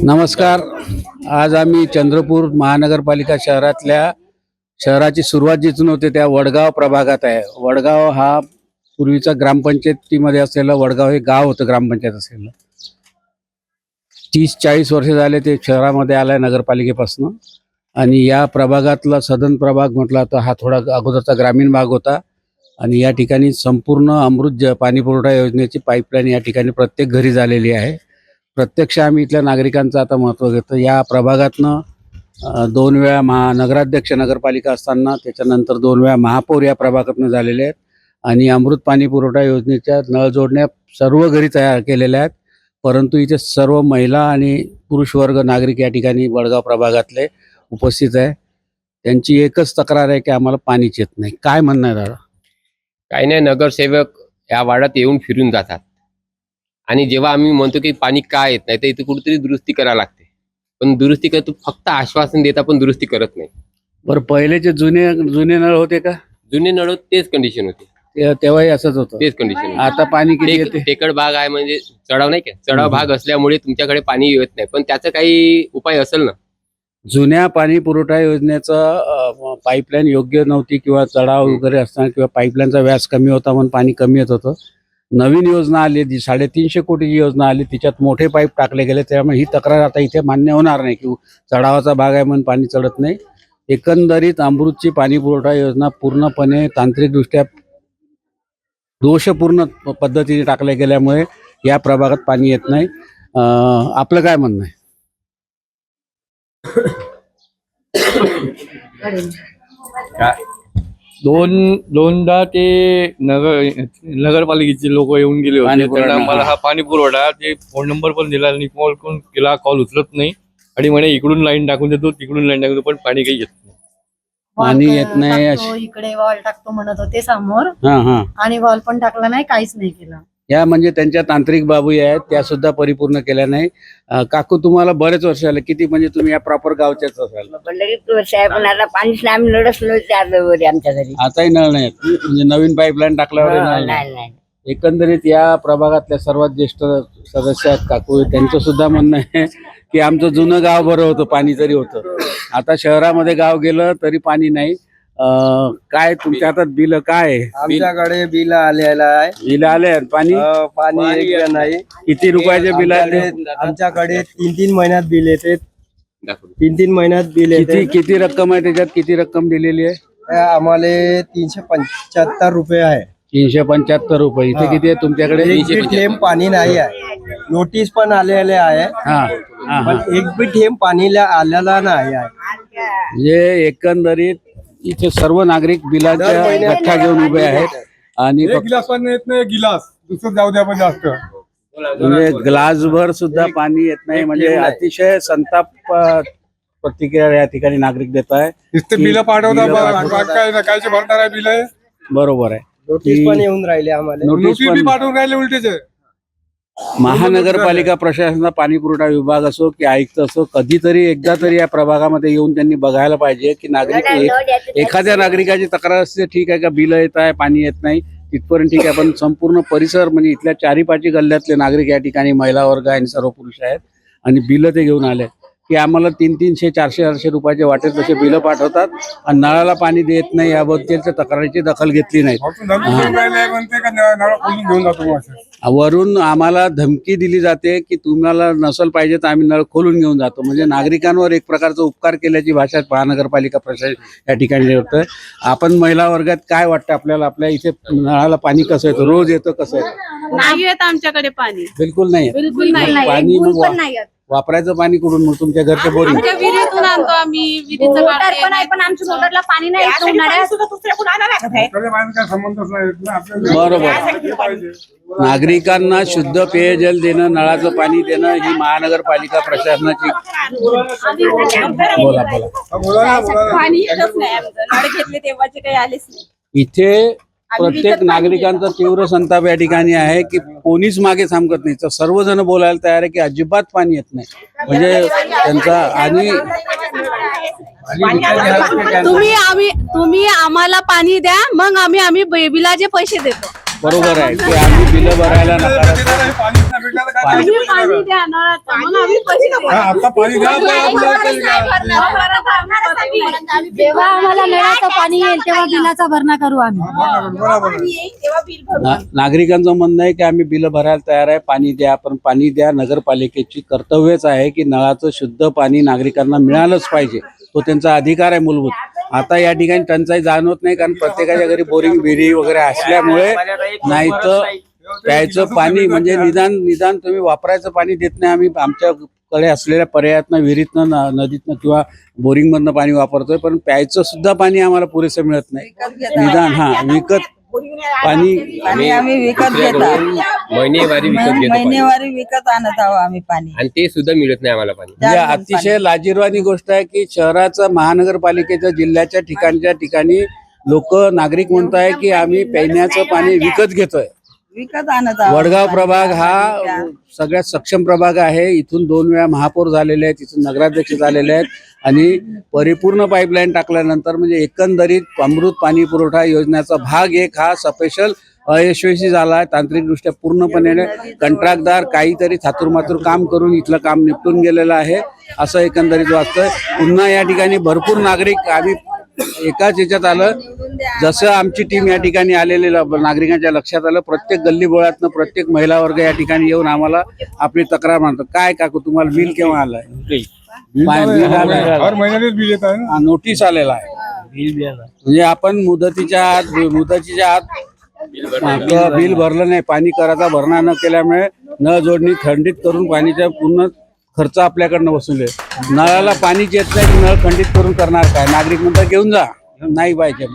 नमस्कार. आज आम्ही चंद्रपूर महानगरपालिका शहराची सुरुवात जिथून होते त्या वडगाव प्रभागात आहे. वडगाव हा पूर्वीचा ग्रामपंचायतीमध्ये असलेलं वडगाव हे गाव होतं ग्रामपंचायत असलेलं. 30-40 वर्ष झाले ते शहरामध्ये आलंय नगरपालिकेपासून. आणि या प्रभागातला सदन प्रभाग म्हटला तर हा थोडा अगोदरचा ग्रामीण भाग होता. आणि या ठिकाणी संपूर्ण अमृत पाणी पुरवठा योजनेची पाईपलाईन या ठिकाणी प्रत्येक घरी झालेली आहे. प्रत्यक्ष आम्ही इथल्या नागरिकांचं आता महत्त्व घेतो. या प्रभागातनं 2 वेळा नगराध्यक्ष नगरपालिका असताना त्याच्यानंतर 2 वेळा महापौर या प्रभागातनं झालेले आहेत. आणि अमृत पाणी पुरवठा योजनेच्या नळ जोडण्या सर्व घरी तयार केलेल्या आहेत. परंतु इथे सर्व महिला आणि पुरुष वर्ग नागरिक या ठिकाणी वडगाव प्रभागातले उपस्थित आहे. त्यांची एकच तक्रार आहे की आम्हाला पाणीच येत नाही. काय म्हणणं आहे दादा? काही नाही, नगरसेवक या वाड्यात येऊन फिरून जातात आणि जेव्हा आम्ही म्हणतो की पाणी का येत नाही तर इथे कुठेतरी दुरुस्ती करायला लागते, पण दुरुस्ती करतो फक्त आश्वासन देता पण दुरुस्ती करत नाही. बरं, पहिलेचे जुने नळ होते का? जुने नळ तेच कंडिशन होते, तेव्हाही असंच होतं. तेच कंडिशन. आता पाणी किती येते? टेकड भाग आहे, म्हणजे चढाव नाही का, चढाव भाग असल्यामुळे तुमच्याकडे पाणी येत नाही, पण त्याचा काही उपाय असेल ना. जुन्या पाणी पुरवठा योजनेचं पाईपलाईन योग्य नव्हती किंवा चढाव वगैरे असताना किंवा पाईपलाईनचा व्यास कमी होता म्हणून पाणी कमी येत होतं. नवीन योजना आली, 350 कोटीची योजना आली, तिच्यात मोठे पाईप टाकले गेले. त्यामुळे ही तक्रार आता इथे मान्य होणार नाही की चढावाचा भाग आहे म्हणून पाणी चढत नाही. एकंदरीत अमृतची पाणी पुरवठा योजना पूर्णपणे तांत्रिकदृष्ट्या दोषपूर्ण पद्धतीने टाकल्या गेल्यामुळे या प्रभागात पाणी येत नाही. आपलं काय म्हणणं आहे? दोनदा ते नगरपालिकेचे लोक येऊन गेले होते. त्यांना मला हा पाणी पुरवठा ते फोन नंबर पण दिला आणि कॉल केला, कॉल उचलत नाही आणि म्हणे इकडून लाईन टाकून देतो तिकडून लाईन टाकून देतो, पण पाणी काही येत नाही. पाणी येत नाही. इकडे वॉल टाकतो म्हणत होते समोर, आणि वॉल पण टाकला नाही, काहीच नाही केलं. या म्हणजे त्यांच्या तांत्रिक बाबी आहेत, त्या सुद्धा परिपूर्ण केल्या नाही. काकू, तुम्हाला बरेच वर्ष आले, किती म्हणजे तुम्ही या प्रॉपर गावच्याच असाल? वर्ष आहे, पण आता पाणीच नाही, आम्ही लढत नव्हते आमच्या घरी. आताही नळ नाहीत, म्हणजे नवीन पाईपलाईन टाकल्यावर नळ नाही. एकंदरीत या प्रभागातल्या सर्वात ज्येष्ठ सदस्य आहेत काकू, त्यांचं सुद्धा म्हणणं आहे की आमचं जुनं गाव बरं होतं, पाणी तरी होतं. आता शहरामध्ये गाव गेलं तरी पाणी नाही. काय तुमच्या हातात बिल काय? आमच्याकडे बिल आलेला आहे. बिल आले, पाणी पाणी नाही. किती रुपयाचे बिल आले? आमच्याकडे 3-3 महिन्यात बिल येते. 3-3 महिन्यात बिल येते. किती रक्कम आहे त्याच्यात? किती रक्कम दिलेली आहे? आम्हाला 375 रुपये आहे. 375 रुपये. इथे किती आहे तुमच्याकडे? 1 थेंब पाणी नाही आहे. नोटीस पण आलेले आहे, पण 1 थेंब पाणी आलेला नाही आहे. म्हणजे एकंदरीत इथे सर्व नागरिक बिलाच्या गठ्ठा घेऊन उभे आहेत. आणि गिलास पण येत नाही, गिलास दुसरं जाऊ द्या पण जास्त, म्हणजे ग्लासभर सुद्धा पाणी येत नाही. म्हणजे अतिशय संताप प्रतिक्रिया या ठिकाणी नागरिक देत आहे. बिल पाठवता काय भरणार आहे बिल? बरोबर आहे. नोटीस पण येऊन राहिले आम्हाला. नोटीस बी पाठवून राहिले उलटेचे. महानगरपालिका प्रशासनाचा पाणी पुरवठा विभाग असो की आयुक्त असो, कधीतरी एकदा तरी या प्रभागामध्ये येऊन त्यांनी बघायला पाहिजे की नागरिक एखाद्या नागरिकाची तक्रार असते, ठीक आहे का बिल येत आहे, पाणी येत नाही, तिथपर्यंत ठीक आहे. पण संपूर्ण परिसर म्हणजे इथल्या 4-5 गल्ल्यातले नागरिक या ठिकाणी महिला वर्ग आणि सर्व पुरुष आहेत आणि बिल ते घेऊन आले की आम्हाला 300-400 रुपयाचे वाटेल तसे बिल पाठवतात आणि नळाला पाणी देत नाही. याबद्दलच्या तक्रारीची दखल घेतली नाही. वरून आम्हाला धमकी दिली जाते की तुम्हाला नसल पाहिजे तर आम्ही नळ खोलून घेऊन जातो. म्हणजे नागरिकांवर एक प्रकारचा उपकार केल्याची भाषा महानगरपालिका प्रशासन या ठिकाणी होतं. आपण महिला वर्गात काय वाटतं आपल्याला? आपल्या इथे नळाला पाणी कसं येतं? रोज येतं? कसं येतं? नाही येत आमच्याकडे पाणी, बिलकुल नाही. बिलकुल नाही. पाणी वापरायचं पाणी कुठून? मग तुमच्या घरच्या बोरिंग? आमच्या विहिरीतून आणतो आम्ही. विहिरीचं मोटर पण आहे, पण आमच्या मोटरला पाणी नाही. बरोबर. नागरिकांना शुद्ध पेयजल देणं, नळाचं पाणी देणं ही महानगरपालिका प्रशासनाची. बोला. पाणी येतच नाही, नळ घेतले तेव्हाचे काही आलेच नाही. इथे प्रत्येक नागरिकांचा तीव्र संताप या ठिकाणी आहे की कोणीच मागे थांबत नाही. तर सर्वजण बोलायला तयार आहे की अजिबात पाणी येत नाही. म्हणजे त्यांचा आणि तुम्ही आम्हाला पाणी द्या, मग आम्ही बिलाचे पैसे देतो. बरोबर आहे की आम्ही बिलं भरायला नकार पाणी नाही भेटलं तर काय पाणी- करायचं? पाणी द्या नळाचं. मग आम्ही पैसे का हा, आता पाणी द्या, पण आपल्याला काही द्या. जेव्हा आम्हाला नळाचं पाणी येईल तेव्हा बिलाचा भरणा करू आम्ही. बरोबर आहे. तेव्हा बिल भरू. नागरिकांचं म्हणणं आहे की आम्ही बिलं भरायला तयार आहे, पाणी द्या, पण पाणी द्या नगरपालिकेची कर्तव्यच आहे की नळाचं शुद्ध पाणी नागरिकांना मिळालंच पाहिजे. तो त्यांचा अधिकार आहे मूलभूत. आता या ठिकाणी टंचाई जाणवत नाही कारण प्रत्येकाच्या घरी बोरिंग विहिरी वगैरे असल्यामुळे नाही तर प्यायचं पाणी म्हणजे निदान तुम्ही वापरायचं पाणी देत नाही. आम्ही आमच्याकडे असलेल्या पर्यायातनं विहिरीतनं नदीतनं किंवा बोरिंगमधनं पाणी वापरतोय, पण प्यायचं सुद्धा पाणी आम्हाला पुरेसं मिळत नाही. निदान विकत पाणी आम्ही विकत दुसऱ्याकडून महिनेवारी विकत घेतो पाणी. महिनेवारी विकत आणत आहोत आम्ही पाणी. आणि ते सुद्धा मिळत नाही आम्हाला पाणी. म्हणजे अतिशय लाजिरवाणी गोष्ट आहे की शहराचं महानगरपालिकेच्या जिल्ह्याच्या ठिकाणी लोक नागरिक म्हणताय की आम्ही पिण्याचं पाणी विकत घेतोय. विकत आणत आहोत. वडगाव प्रभाग हा सगळ्यात सक्षम प्रभाग आहे. इथून 2 वेळा महापौर झालेले आहेत, इथून नगराध्यक्ष झालेले आहेत आणि परिपूर्ण पाईपलाईन टाकल्यानंतर म्हणजे एकंदरीत अमृत पाणी पुरवठा योजनेचा भाग 1 हा स्पेशल अयशस्वी झाला आहे. तांत्रिकदृष्ट्या पूर्णपणे कंत्राटदार काहीतरी थातुरमातुर काम करून इथलं काम निपटून गेलेलं आहे असं एकंदरीत वाटतंय. पुन्हा या ठिकाणी भरपूर नागरिक आम्ही एकाच याच्यात आलं जसं आमची टीम या ठिकाणी आलेले नागरिकांच्या लक्षात आलं. प्रत्येक गल्लीबोळातनं प्रत्येक महिला वर्ग या ठिकाणी येऊन आम्हाला आपली तक्रार मांडतो. काय काकू तुम्हाला बिल केव्हा आलंय? बिल आलंय. हर महिन्यानेच बिल येत आहे ना. नोटीस आलेला आहे. म्हणजे आपण मुदतीच्या आत बिल भरलं नाही. पाणी कराचा भरणा न केल्यामुळे नळ जोडणी खंडित करून पाणीचा पूर्ण खर्च आपल्याकडनं वसूल आहे. नळाला पाणीच येत नाही, नळ खंडित करून करणार काय? नागरिक म्हणतात घेऊन जा, नाही पाहिजे.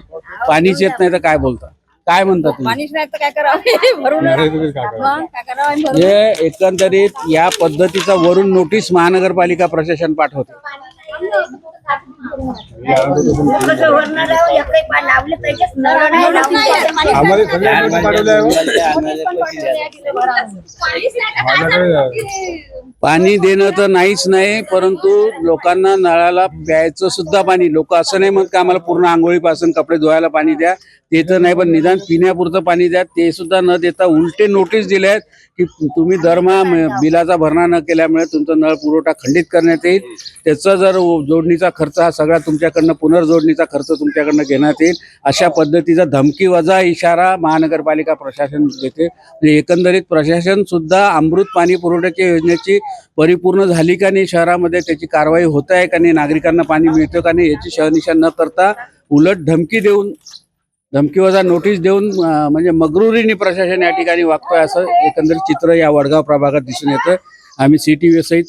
पाणीच येत नाही तर काय बोलता, काय म्हणता तुम्ही? पाणीच नाही तर काय करावं भरून नाही तर काय करायचं? मग काय करावं आम्ही भरून. म्हणजे एकंदरीत या पद्धतीचा वरून नोटीस महानगरपालिका प्रशासन पाठवते. आम्हाला सगळे नोटीस पाठवले आहे. पाणी देणं तर नाहीच नाही, परंतु लोकांना नळाला प्यायचं सुद्धा पाणी, लोक असं नाही म्हणत की आम्हाला पूर्ण आंघोळीपासून कपडे धुवायला पाणी द्या, ते तर नाही, पण निदान पिण्यापुरतं पाणी द्या, ते सुद्धा न देता उलटे नोटीस दिले आहेत की तुम्ही दरमहा बिलाचा भरणा न केल्यामुळे तुमचा नळ पुरवठा खंडित करण्यात येईल. त्याचा जर जोडणीचा खर्च हा सगळा तुमच्याकडनं पुनर्जोडणीचा खर्च तुमच्याकडनं घेण्यात येईल, अशा पद्धतीचा धमकी वजा इशारा महानगरपालिका प्रशासन देते. म्हणजे एकंदरीत प्रशासन सुद्धा अमृत पाणी पुरवठ्याच्या योजनेची परिपूर्ण झाली का नाही, शहरामध्ये त्याची कारवाई होत आहे का नाही, नागरिकांना पाणी मिळतं का नाही याची शहनिशा न करता उलट धमकी वजा नोटीस देऊन म्हणजे मगरुरीने प्रशासन या ठिकाणी वागतोय असं एकंदरीत चित्र या वडगाव प्रभागात दिसून येतं. आम्ही CTV सहित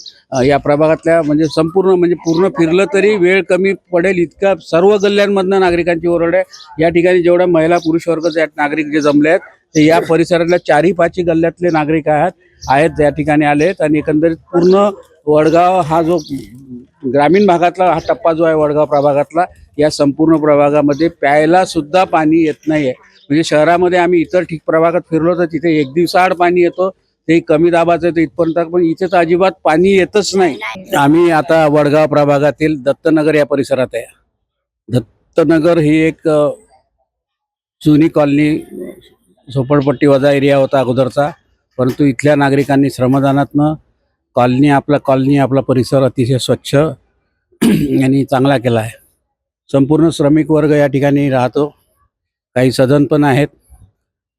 या प्रभागातल्या म्हणजे पूर्ण फिरलं तरी वेळ कमी पडेल इतका सर्व गल्ल्यांमधनं नागरिकांची ओरड आहे. या ठिकाणी जेवढ्या महिला पुरुष वर्ग नागरिक जे जमले आहेत ते या परिसरातल्या 4-5 गल्ल्यातले नागरिक आहेत या ठिकाणी आले आहेत. आणि एकंदरीत पूर्ण वडगाव हा जो ग्रामीण भागातला हा टप्पा जो आहे वडगाव प्रभागातला, या संपूर्ण प्रभागामध्ये प्यायला सुद्धा पाणी येत नाही आहे. म्हणजे शहरामध्ये आम्ही इतर प्रभागात फिरलो तर तिथे 1 दिवसाआड पाणी येतो, ते कमी दाबाचं येतं इथपर्यंत, पण इथे तर अजिबात पाणी येतच नाही. आम्ही आता वडगाव प्रभागातील दत्तनगर या परिसरात आहे. दत्तनगर ही एक जुनी कॉलनी, झोपडपट्टी वजा एरिया होता अगोदरचा, परंतु इथल्या नागरिकांनी श्रमदानातनं आपला परिसर अतिशय स्वच्छ आणि चांगला केला आहे. संपूर्ण श्रमिक वर्ग या ठिकाणी राहतो, काही सदन पण आहेत.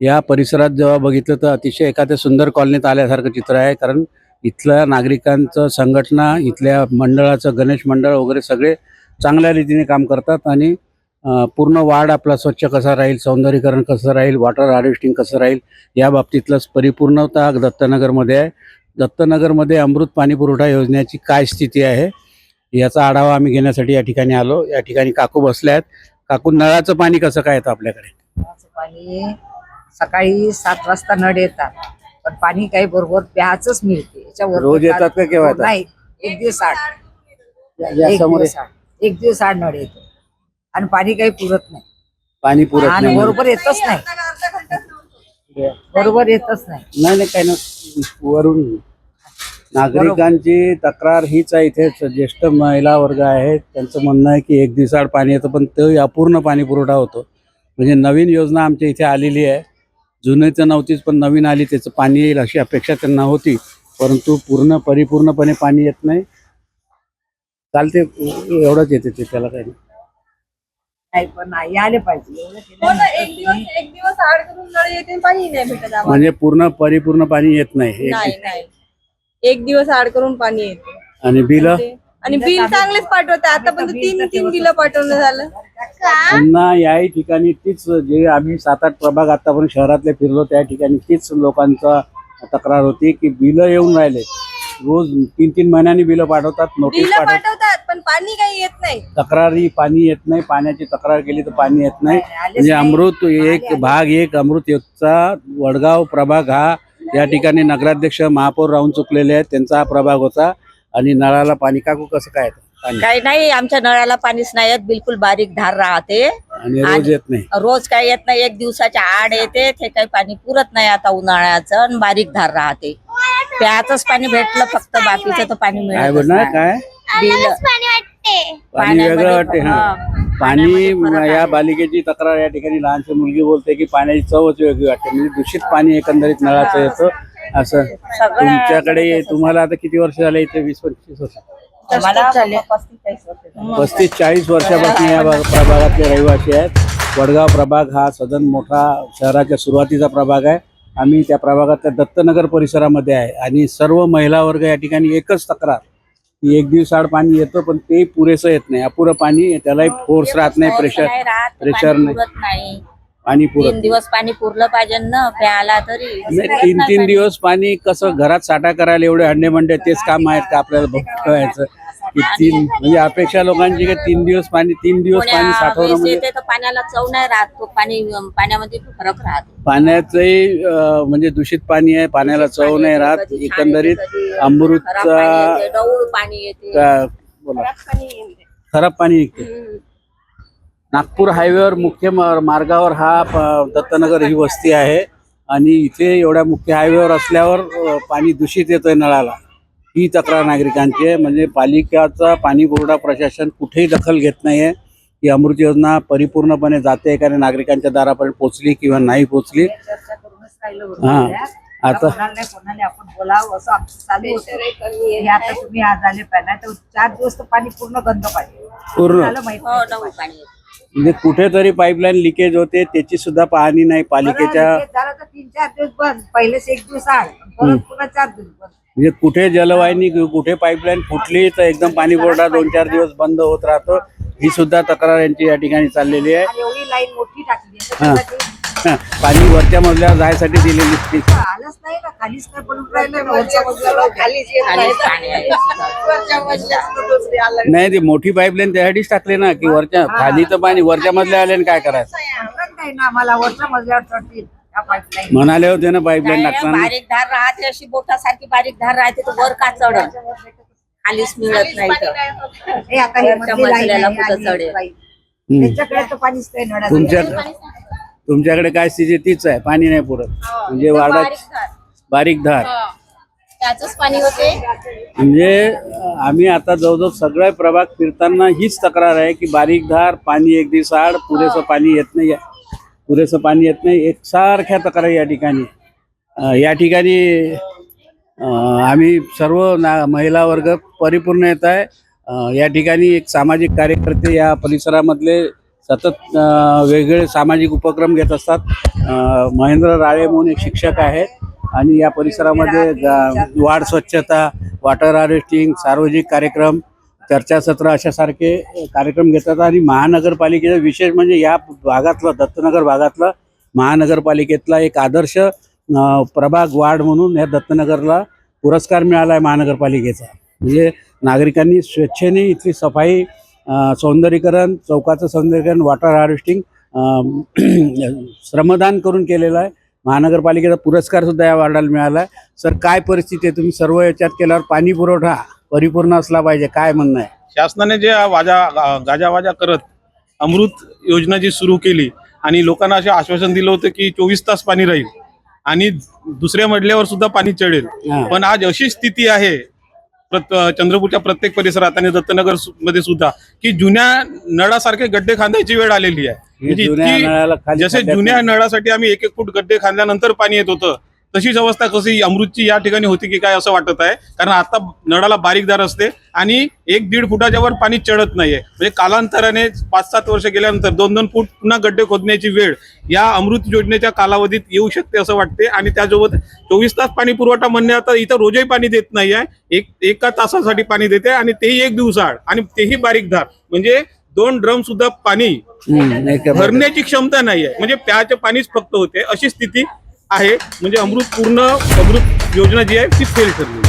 या परिसरात जेव्हा बघितलं तर अतिशय एखाद्या सुंदर कॉलनीत आल्यासारखं चित्र आहे, कारण इथल्या नागरिकांचं संघटना, इथल्या मंडळाचं गणेश मंडळ वगैरे सगळे चांगल्या रीतीने काम करतात आणि पूर्ण वार्ड आपला स्वच्छ कसा राहील, सौंदर्यीकरण कसं राहील, वॉटर हार्वेस्टिंग कसं राहील या बाबतीतलं परिपूर्णता दत्तनगरमध्ये आहे. दत्तनगरमध्ये अमृत पाणी पुरवठा योजनेची काय स्थिती आहे याचा आढावा आम्ही घेण्यासाठी या ठिकाणी आलो. या ठिकाणी काकू बसल्या आहेत. काकू, नळाचं पाणी कसं काय येतं आपल्याकडे? पाणी सकाळी 7 वाजता नळ येतात, पण पाणी काही बरोबर प्यायचंच मिळते. याच्यावर रोज येतात का केव्हा येतात? नाही, 1 दिवस आड, एक दिवस आड नळ येतो आणि पाणी काही पुरत नाही. पाणी पुरत आणि नाही, बरोबर येतच नाही. नाही काही ना. वरून नागरिकांची तक्रार हीच आहे. इथे ज्येष्ठ महिला वर्ग आहे, त्यांचं म्हणणं आहे की 1 दिवसाआड पाणी येतं, पण ते अपूर्ण पाणी पुरवठा होतो. म्हणजे नवीन योजना आमच्या इथे आलेली आहे, जुने तर नव्हतीच, पण नवीन आली त्याचं पाणी येईल अशी अपेक्षा त्यांना होती, परंतु परिपूर्णपणे पाणी येत नाही. चालते, एवढंच येते ते, त्याला काही नाही. नाही पण नाही आले पाहिजे एवढं हो ना, केल्यानंतर एक दिवस आड करून नळ येते पाणी नाही भेटत आम्हाला. म्हणजे परिपूर्ण पाणी येत नाही. नाही एक दिवस आड करून पाणी येते. आणि बिल आणि बिल चांगलेच पाठवते. आतापर्यंत तीन बिल पाठवणं झालं. पुन्हा याही ठिकाणी तीच, जे आम्ही 7-8 प्रभाग आतापर्यंत शहरातले फिरलो त्या ठिकाणी तीच लोकांचा तक्रार होती की बिल येऊन राहिले, रोज 3-3 महिन्यांनी बिल पाठवतात, नोटीस बिल पाठवतात, पाठवतात पण पाणी काही येत नाही. तक्रारी पाणी येत नाही, पाण्याची तक्रार केली तर पाणी येत नाही. म्हणजे अमृत भाग 1 अमृत योगचा वडगाव प्रभाग हा या ठिकाणी नगराध्यक्ष महापौर राहून चुकलेले आहेत, त्यांचा हा प्रभाग होता. आणि नळाला पाणी काकू कसं काय येतं? पाणी काही नाही, आमच्या नळाला पाणीच नाही येत, बिलकुल बारीक धार राहते. आणि रोज येत नाही. रोज काही येत नाही, एक दिवसाच्या आड येते, ते काही पाणी पुरत नाही आता उन्हाळ्याचं, आणि बारीक धार राहते. प्याचंच पाणी भेटलं फक्त, बाकीचं तर पाणी काय मिळत बोलणार काय पाणी वेगळं वाटते. हा, पाणी या बालिकेची तक्रार या ठिकाणी लहानशी मुलगी बोलते की पाण्याची चवच वेगळी वाटते, म्हणजे दूषित पाणी एकंदरीत नळाचं येतं असं. तुमच्याकडे तुम्हाला आता किती वर्ष झाले इथे? 20-25 वर्ष? 35-40 वर्षापासून या प्रभागातले रहिवासी आहेत. वडगाव प्रभाग हा सदन मोठा शहराच्या सुरुवातीचा प्रभाग आहे. आम्ही त्या प्रभागातल्या दत्तनगर परिसरामध्ये आहे आणि सर्व महिला वर्ग या ठिकाणी एकच तक्रार की एक दिवस आड पाणी येतं, पण ते पुरेसं येत नाही, अपुरं पाणी, त्यालाही फोर्स राहत नाही, प्रेशर नाही, पाणी पुरत 3 दिवस पाणी पुरलं पाहिजे ना प्यायला तरी. नाही. 3 दिवस पाणी कसं घरात साठा करायला एवढे हंडे मंडे तेच काम आहेत का आपल्याला बघायचं की म्हणजे अपेक्षा लोकांची की 3 दिवस पाणी साठवणं म्हणजे तर पाण्याला चव नाही राहत, तो पाण्यामध्ये फरक राहतो. पाण्याचंही म्हणजे दूषित पाणी आहे, पाण्याला चव नाही राहत. एकंदरीत अमृतचा डवळ पाणी येते, बोला खराब पाणी निघते. नागपूर हायवेवर मुख्य मार्गावर हा दत्तनगर ही वस्ती आहे आणि इथे एवढ्या मुख्य हायवेवर असल्यावर पाणी दूषित येतंय नळाला. ही तक्रार नागरिकांची आहे. म्हणजे पालिकेचा पाणी पुरवठा प्रशासन कुठेही दखल घेत नाहीये की अमृत योजना परिपूर्णपणे जाते का, नागरिकांच्या दारापर्यंत पोहोचली किंवा नाही पोहोचली. हा, आता आपण बोलावं असं आमचं चालू होतं. आता तुम्ही आज आले पाहिजे तर 4 दिवस तर पाणी पूर्ण बंद पाहिजे, पूर्ण पाणी म्हणजे कुठेतरी पाईपलाईन लिकेज होते, त्याची सुद्धा पाहणी नाही पालिकेच्या. झालं तर 3-4 दिवस बंद, पहिलेच 1 दिवस आड, परत पुन्हा 4 दिवस बंद. म्हणजे कुठे जलवाहिनी कुठे पाईपलाईन फुटली तर एकदम पाणी पुरवठा 2-4 दिवस बंद होत राहतो. ही सुद्धा तक्रार यांची या ठिकाणी चाललेली आहे. आणि एवढी लाईन मोठी टाकली आहे, पाणी वरच्या मजल्यावर जायसाठी दिलेली ती आलंच नाही ना, खालीच काय पडून राहिलं, वरच्या मजल्यावर खालीच येत नाही. वरच्या मजल्यावर नाही, ती मोठी पाईपलाईन त्यासाठीच टाकली ना की वरच्या खाली तर पाणी, वरच्या मजल्यावर आले काय करायचं नाही ना, आम्हाला वरच्या मजल्यावर चढतील त्या पाईपलाईन. म्हणाले होते ना पाईपलाईन टाकताना. बारीक धार राहते, अशी बोटासारखी बारीक धार राहते, तर वर का चढत, खालीच मिळत नाही तर हे आता हे मजल्याला कुठं चढेल, त्याच्याकडे तर पाणीच नाही नळात. तुमच्याकडे काय स्थिती तीच आहे, पाणी नाही पुरत. म्हणजे वार्डात बारीक धार त्याचंच पाणी होते. म्हणजे आम्ही आता जवळजवळ सगळे प्रभाग फिरताना हीच तक्रार आहे की बारीक धार, पाणी एक दिवस आड, पुरेसं पाणी येत नाही, पुरेसं पाणी येत नाही, एकसारख्या तक्रारी या ठिकाणी. या ठिकाणी आम्ही सर्व महिला वर्ग परिपूर्ण येत आहे. या ठिकाणी एक सामाजिक कार्यकर्ते या परिसरामधले सतत वेगवेगळे सामाजिक उपक्रम घेत असतात. महेंद्र राळे म्हणून एक शिक्षक आहेत आणि या परिसरामध्ये वाढ स्वच्छता, वॉटर हार्वेस्टिंग, सार्वजनिक कार्यक्रम, चर्चासत्र अशासारखे कार्यक्रम घेतात. आणि महानगरपालिकेचा विशेष म्हणजे या भागातला दत्तनगर भागातला महानगरपालिकेतला एक आदर्श प्रभाग वार्ड म्हणून या दत्तनगरला पुरस्कार मिळाला आहे महानगरपालिकेचा. म्हणजे नागरिकांनी स्वेच्छेने इथली सफाई, सौंदर्यीकरण, चौकाचं सौंदर्यीकरण, वॉटर हार्वेस्टिंग श्रमदान करून केलेलं आहे. महानगरपालिकेचा पुरस्कार सुद्धा या वार्डाला मिळाला आहे. सर, काय परिस्थिती आहे? तुम्ही सर्व याच्यात केल्यावर पाणी पुरवठा परिपूर्ण असला पाहिजे, काय म्हणणं आहे? शासनाने जे गाजावाजा करत अमृत योजना जी सुरू केली आणि लोकांना असे आश्वासन दिलं होतं की 24 तास पाणी राहील आणि दुसऱ्या मजल्यावर सुद्धा पाणी चढेल. पण आज अशी स्थिती आहे चंद्रपूरच्या प्रत्येक परिसरात आणि दत्तनगर मध्ये सुद्धा की जुन्या नळासारखे गड्डे खांदायची वेळ आलेली आहे. म्हणजे जुन्या इतकी नळाला खाली जसे खड्ड्यात जुन्या नळासाठी आम्ही 1-1 फूट गड्डे खांदल्यानंतर पाणी येत होतं, तशीच अवस्था कशी अमृतची या ठिकाणी होती की काय असं वाटत आहे. कारण आता नळाला बारीक दार असते आणि 1-1.5 फुटाच्या वर पाणी चढत नाहीये. म्हणजे कालांतराने 5-7 वर्ष गेल्यानंतर 2-2 फूट पुन्हा गड्डे खोदण्याची वेळ या अमृत योजनेच्या कालावधीत येऊ शकते असं वाटते. आणि त्यासोबत 24 तास पाणी पुरवठा म्हणणे आता इथं रोजही पाणी देत नाही आहे, एका तासासाठी पाणी देते आणि तेही 1 दिवसाआड आणि तेही बारीक धार. म्हणजे 2 ड्रम सुद्धा पाणी भरण्याची क्षमता नाही आहे. म्हणजे प्यायचं पाणीच फक्त होते अशी स्थिती आहे. म्हणजे अमृत योजना जी आहे ती फेल ठरली.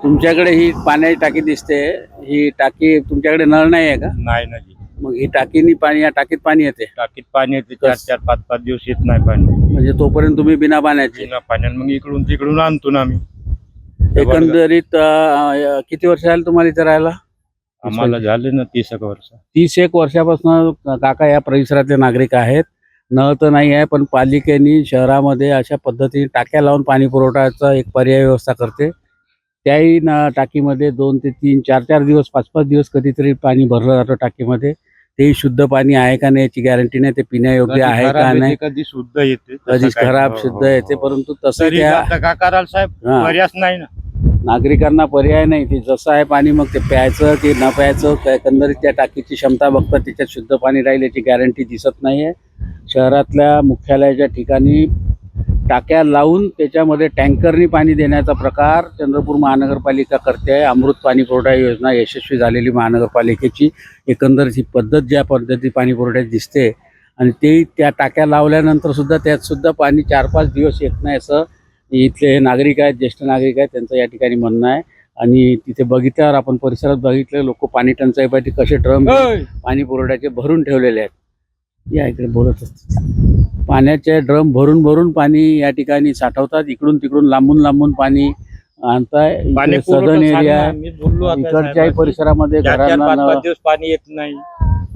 तुमच्याकडे ही पाण्याची टाकी दिसते, ही टाकी तुमच्याकडे नळ नाही आहे का? नाही ना जी, मग ही टाकीनी पाणी, या टाकीत पाणी येते टाकीत पाणी येते 4-4, 5-5 दिवस येत नाही पाणी. म्हणजे तोपर्यंत तुम्ही बिना पाण्याचे बिना पाण्यानं मग इकडून तिकडून आणतो ना आम्ही. एकंदरीत किती वर्ष झाले तुम्हाला इथे राहायला? आम्हाला झाले ना 30 वर्ष. 31 वर्षापासून काका या परिसरातले नागरिक आहेत. नळ तर नाही आहे, पण पालिकेने शहरामध्ये अशा पद्धतीने टाक्या लावून पाणी पुरवठ्याचा एक पर्याय व्यवस्था करते. त्याही टाकीमध्ये 2 ते 3, 4-4 दिवस, 5-5 दिवस कधीतरी पाणी भरलं जातं टाकीमध्ये. तेही शुद्ध पाणी आहे का नाही याची गॅरंटी नाही, ते पिण्यायोग्य आहे का नाही, कधी शुद्ध येते, कधी खराब शुद्ध येते. परंतु तसं त्या का कराल साहेब, हा. पर्यायच नाही ना. नागरिकांना पर्याय नाही, ते जसं आहे पाणी मग ते प्यायचं की न प्यायचं. एकंदरीत त्या टाकीची क्षमता बघता त्याच्यात शुद्ध पाणी राहील याची गॅरंटी दिसत नाही आहे. शहरातल्या मुख्यालयाच्या ठिकाणी टाक्या लावून त्याच्यामध्ये टँकरनी पाणी देण्याचा प्रकार चंद्रपूर महानगरपालिका करते आहे. अमृत पाणी पुरवठा योजना यशस्वी झालेली महानगरपालिकेची एकंदरीत ही पद्धत ज्या पद्धती पाणी पुरवठ्यात दिसते आणि ते त्या टाक्या लावल्यानंतर सुद्धा त्यात सुद्धा पाणी 4-5 दिवस येत नाही असं इथले हे नागरिक आहेत, ज्येष्ठ नागरिक आहेत, त्यांचं या ठिकाणी म्हणणं आहे. आणि तिथे बघितल्यावर आपण परिसरात बघितले लोक पाणी टंचाईसाठी कसे ड्रम पाणी पुरवठ्याचे भरून ठेवलेले आहेत. या इकडे बोलत असतात, पाण्याचे ड्रम भरून भरून पाणी या ठिकाणी साठवतात. इकडून तिकडून लांबून पाणी आणताय. पाणी सदन एरिया इकडच्याही परिसरामध्ये घरांना 4-5 दिवस पाणी येत नाही.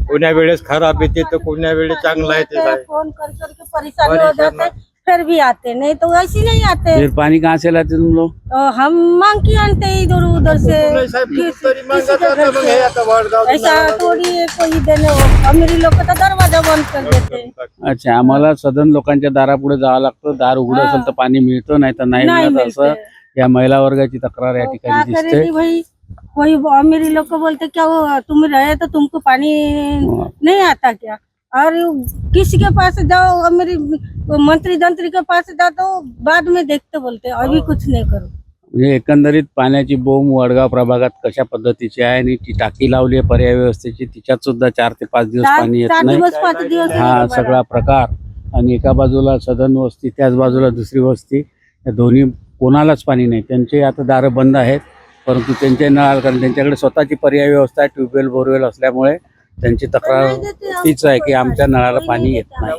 कोण्या वेळेस खराब येते तर कोण्या वेळेस चांगला येते. फोन करके परेशानी हो जाते है, फिर भी आते नहीं तो ऐसे नहीं आते. फिर पानी कहाँ से लाते तुम लोग? हम मांग के आनते हैं इधर उधर से. ऐसा थोड़ी है कोई देने, अमीरी लोग तो दरवाजा बंद कर देते. अच्छा, आम्हाला सदन लोकांच्या दारापुढे जावं लागतं. दार उघडं असेल तर पाणी मिळतं, नाही तर नाही मिळत असं या महिला वर्गाची तक्रार या ठिकाणी क्या दिसते. करेगी भाई, कोई अमीरी लोग को बोलते क्या वो तुम रहे तो तुमको पानी नहीं आता क्या? और किसी के पास जाओ, अमीरी मंत्री दंत्री के पास जाओ तो बाद में देखते बोलते अभी कुछ नहीं करो. म्हणजे एकंदरीत पाण्याची बोंब वडगाव प्रभागात कशा पद्धतीची आहे आणि ती टाकी लावली आहे पर्याय व्यवस्थेची, तिच्यात सुद्धा 4 ते 5 दिवस पाणी येत 4 नाही. दिवस 5 दिवस हा सगळा प्रकार. आणि एका बाजूला सदन वस्ती, त्याच बाजूला दुसरी वस्ती, या दोन्ही कोणालाच पाणी नाही. त्यांचे आता दारं बंद आहेत, परंतु त्यांचे नळ, कारण त्यांच्याकडे स्वतःची पर्याय व्यवस्था आहे, ट्यूबवेल बोरवेल असल्यामुळे त्यांची तक्रार तीच आहे की आमच्या नळाला पाणी येत नाही.